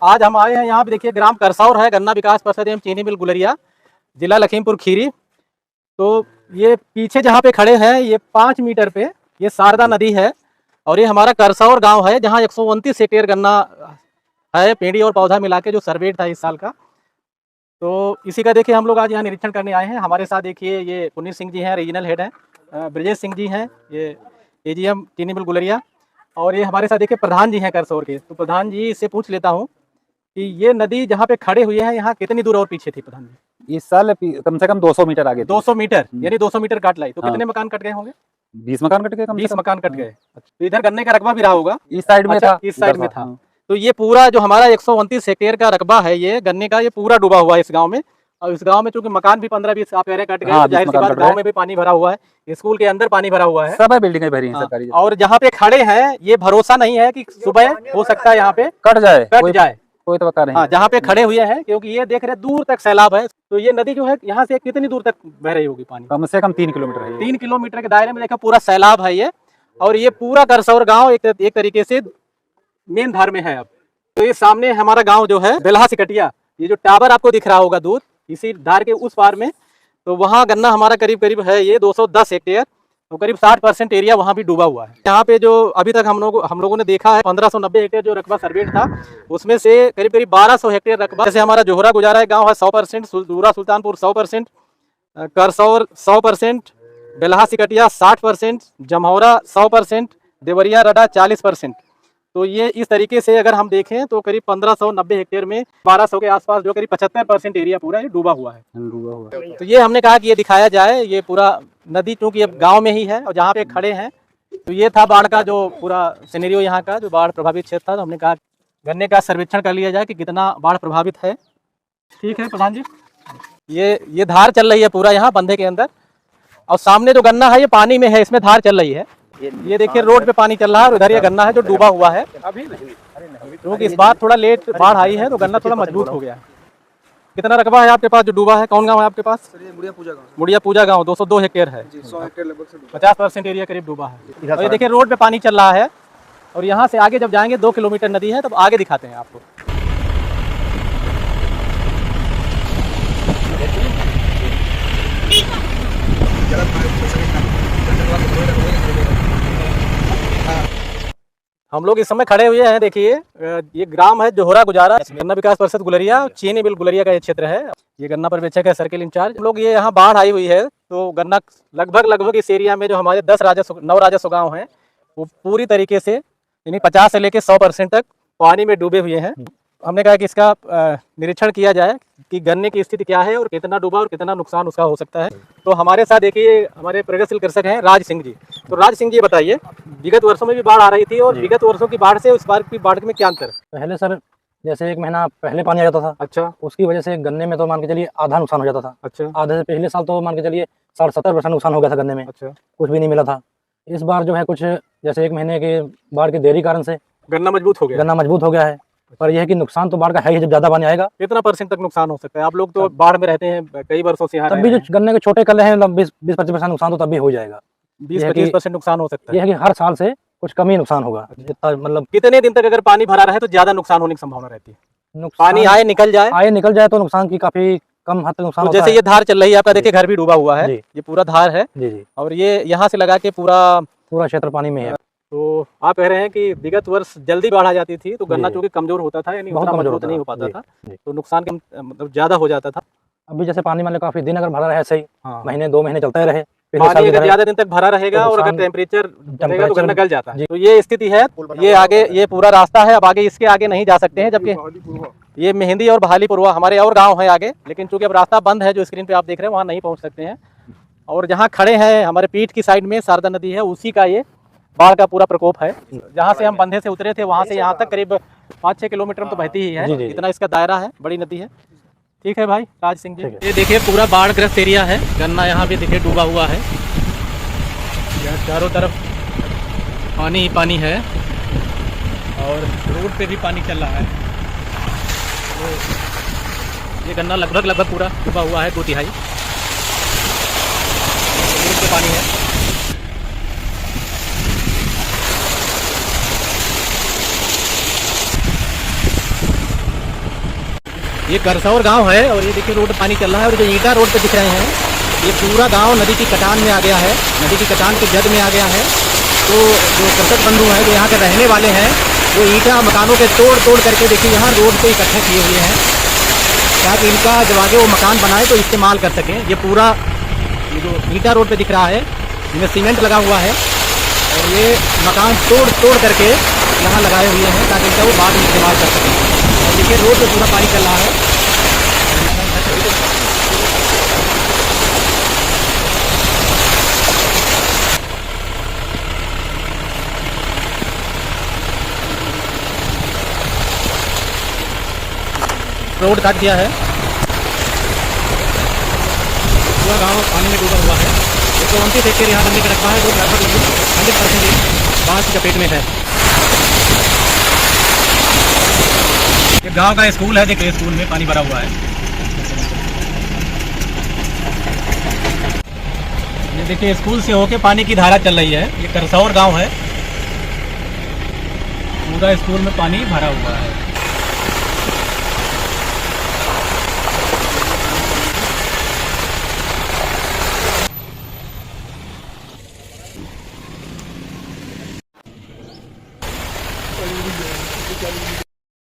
आज हम आए हैं यहाँ पे, देखिए ग्राम करसौर है, गन्ना विकास परिषद एवं चीनी मिल गुलरिया, जिला लखीमपुर खीरी। तो ये पीछे जहाँ पे खड़े हैं, ये 5 मीटर पे ये शारदा नदी है और ये हमारा करसौर गांव है, जहाँ 129 हेक्टेयर गन्ना है, पेड़ी और पौधा मिला के जो सर्वेट था इस साल का। तो इसी का देखिए हम लोग आज यहाँ निरीक्षण करने आए हैं। हमारे साथ देखिए ये पुनीत सिंह जी हैं, रीजनल हेड हैं, ब्रजेश सिंह जी हैं, ये AGM चीनी मिल गुलरिया, और ये हमारे साथ देखिए प्रधान जी हैं करसौर के। तो प्रधान जी से पूछ लेता हूँ कि ये नदी जहाँ पे खड़े हुए हैं, यहाँ कितनी दूर और पीछे थी प्रधान जी? इस साल कम से कम 200 मीटर आगे 200 मीटर, यानी 200 मीटर काट लाई। तो हाँ। कितने मकान कट गए होंगे? 20 मकान कट गए, कम से 20 कम। मकान कट गए। तो इधर गन्ने का रकबा भी रहा होगा, इस साइड में अच्छा, था, इस साइड इधर में था। था। हाँ। तो ये पूरा जो हमारा 129 हेक्टेयर का रकबा है, ये गन्ने का, ये पूरा डूबा हुआ है इस गांव में। और इस गांव में चूंकि मकान भी 15-20 आप कह रहे हैं कट गए, हाँ, तो जाहिर सी 20 बात मकान गांव में भी पानी भरा हुआ है, स्कूल के अंदर पानी भरा हुआ है, सब है, बिल्डिंगें भरी हैं हाँ। सरकारी। और जहाँ पे खड़े हैं, ये भरोसा नहीं है कि सुबह हो सकता है यहाँ पे कट जाए, कोई तो नहीं। हाँ, जहाँ पे खड़े हुए हैं, क्योंकि ये देख रहे हैं दूर तक सैलाब है। तो ये नदी जो है यहाँ से कितनी दूर तक बह रही होगी पानी? कम से कम 3 किलोमीटर है। 3 किलोमीटर के दायरे में देखा पूरा सैलाब है ये। और ये पूरा करसौर गांव एक तरीके से मेन धार में है। अब तो ये सामने हमारा गांव जो है बेल्हा सिकटिया, ये जो टावर आपको दिख रहा होगा दूर, इसी धार के उस पार में, तो वहाँ गन्ना हमारा करीब करीब है ये 210 हेक्टेयर। तो करीब 60% एरिया वहाँ भी डूबा हुआ है। यहाँ पे जो अभी तक हम लोगों ने देखा है, 1590 हेक्टेयर जो रकबा सर्वेट था, उसमें से करीब करीब 1200 हेक्टेयर रकबा, जैसे हमारा जोहरा गुजारा गांव है 100%, दूरा सुल्तानपुर 100%, करसौर 100%, बेल्हा सिकटिया 60%, जमहौरा 100%, देवरिया रडा 40%। तो ये इस तरीके से अगर हम देखें तो करीब 1590 हेक्टेयर में 1200 के आसपास जो करीब 75% एरिया पूरा ये डूबा हुआ है। तो ये हमने कहा कि ये दिखाया जाए, ये पूरा नदी चूंकि अब गांव में ही है और जहाँ पे खड़े हैं, तो ये था बाढ़ का जो पूरा सिनेरियो यहाँ का, जो बाढ़ प्रभावित क्षेत्र था। तो हमने कहा गन्ने का सर्वेक्षण कर लिया जाए कि कितना बाढ़ प्रभावित है। ठीक है प्रधान जी, ये धार चल रही है पूरा यहाँ बंधे के अंदर, और सामने जो गन्ना है ये पानी में है, इसमें धार चल रही है। ये देखिए रोड पे पानी चल रहा है और उधर ये गन्ना है जो डूबा हुआ है। क्योंकि इस बार थोड़ा लेट बाढ़ आई है तो गन्ना थोड़ा मजबूत हो गया है। कितना रकबा है आपके पास जो डूबा है? कौन गांव है आपके पास? मुड़िया पूजा गांव 202 हेक्टेयर है, 50% एरिया करीब डूबा है। और ये देखिए रोड पे पानी चल रहा है, और यहाँ से आगे जब जाएंगे 2 किलोमीटर नदी है, तब आगे दिखाते हैं आपको। हम लोग इस समय खड़े हुए हैं, देखिए ये ग्राम है जोहरा गुजारा, गन्ना विकास परिषद गुलरिया, चीनी मिल गुलरिया का ये क्षेत्र है। ये गन्ना पर्यवेक्षक है, सर्किल इंचार्ज। हम लोग ये यहाँ बाढ़ आई हुई है, तो गन्ना लगभग इस एरिया में जो हमारे 9 राजस्व गाँव हैं, वो पूरी तरीके से यानी 50 से लेकर 100% तक पानी में डूबे हुए हैं। हमने कहा कि इसका निरीक्षण किया जाए कि गन्ने की स्थिति क्या है और कितना डूबा और कितना नुकसान उसका हो सकता है। तो हमारे साथ देखिए हमारे प्रगतिशील कृषक हैं राज सिंह जी। तो राज सिंह जी बताइए, विगत वर्षों में भी बाढ़ आ रही थी, और विगत वर्षों की बाढ़ से इस बार की बाढ़ में क्या अंतर? पहले सर जैसे 1 महीना पहले पानी आ जाता था, अच्छा, उसकी वजह से गन्ने में तो मान के चलिए आधा नुकसान हो जाता था। अच्छा, आधे से पिछले साल तो मान के चलिए 60-70% नुकसान हो गया था गन्ने में। अच्छा, कुछ भी नहीं मिला था। इस बार जो है कुछ जैसे 1 महीने के बाढ़ की देरी कारण से गन्ना मजबूत हो गया है। पर यह है कि नुकसान तो बाढ़ का है ही, जब ज्यादा पानी आएगा। कितना % तक नुकसान हो सकता है? आप लोग तो बाढ़ में रहते हैं कई वर्षों से यहाँ, तब भी जो गन्ने के छोटे कल हैं 20-25% नुकसान तो तब भी हो जाएगा। 20-25% नुकसान हो सकता है। यह है कि हर साल से कुछ कम ही नुकसान होगा। जितना मतलब कितने दिन तक अगर पानी भरा रहे तो ज्यादा नुकसान होने की संभावना रहती है? पानी आए निकल जाए तो नुकसान की काफी कम हद तक नुकसान तो होता जैसे है। ये धार चल रही है आपका, देखिए घर भी डूबा हुआ है, जी। ये पूरा धार है जी, और ये यहाँ से लगा के पूरा क्षेत्र पानी में है। तो आप कह रहे हैं कि विगत वर्ष जल्दी बाढ़ आ जाती थी तो गन्ना चूंकि कमजोर होता था, यानी बहुत उतना कमजोर मजबूत नहीं हो पाता जी, था, जी। तो नुकसान मतलब ज्यादा हो जाता था। अभी जैसे पानी मतलब काफी दिन अगर भरा रहे सही, हाँ। महीने 2 महीने चलता ही रहे, पानी अगर ज्यादा दिन तक भरा रहेगा और अगर टेम्परेचर रहेगा तो गन्ना गल जाता है। तो ये स्थिति है। ये आगे ये पूरा रास्ता है, अब आगे इसके आगे नहीं जा सकते हैं, जबकि ये मेहंदी और बहालीपुरवा हमारे और गाँव है आगे, लेकिन चूंकि अब रास्ता बंद है, जो स्क्रीन पे आप देख रहे हैं वहाँ नहीं पहुँच सकते हैं। और जहाँ खड़े हैं हमारे पीठ की साइड में शारदा नदी है, उसी का ये बाढ़ का पूरा प्रकोप है। जहाँ से हम बंधे से उतरे थे वहाँ से यहाँ तक करीब 5-6 किलोमीटर तो बहती ही है, इतना इसका दायरा है, बड़ी नदी है। ठीक है भाई राज सिंह जी। ये देखिए पूरा बाढ़ ग्रस्त एरिया है, गन्ना यहाँ भी देखिए डूबा हुआ है, यहाँ चारों तरफ पानी ही पानी है और रोड पे भी पानी चल रहा है। तो ये गन्ना लगभग पूरा डूबा हुआ है, 2/3 रोड पे पानी है। ये करसौर गांव है और ये देखिए रोड पानी चल रहा है और जो ईटा रोड पे दिख रहे हैं ये पूरा गांव नदी की कटान में आ गया है, नदी की कटान के जद में आ गया है। तो जो कृषक बंधु हैं जो यहाँ के रहने वाले हैं वो ईटा मकानों के तोड़ करके देखिए यहाँ रोड पे इकट्ठे किए हुए हैं ताकि इनका जब आगे वो मकान बनाए तो इस्तेमाल कर सकें। ये पूरा ये जो ईटा रोड पे दिख रहा है इनमें सीमेंट लगा हुआ है और ये मकान तोड़ करके यहाँ लगाए हुए हैं ताकि इनका वो बाद में इस्तेमाल कर सकें। और देखिए रोड पे पूरा पानी चल रहा है। रोड काट दिया है, पूरा गांव पानी में डूबा हुआ है। 129 हेक्टेयर यहाँ बनने का रखा है जो लगभग 100% बाढ़ की चपेट में है। ये गांव का स्कूल है, देखिए स्कूल में पानी भरा हुआ है। ये देखिए स्कूल से होके पानी की धारा चल रही है। ये करसौर गांव है, पूरा स्कूल में पानी भरा हुआ है।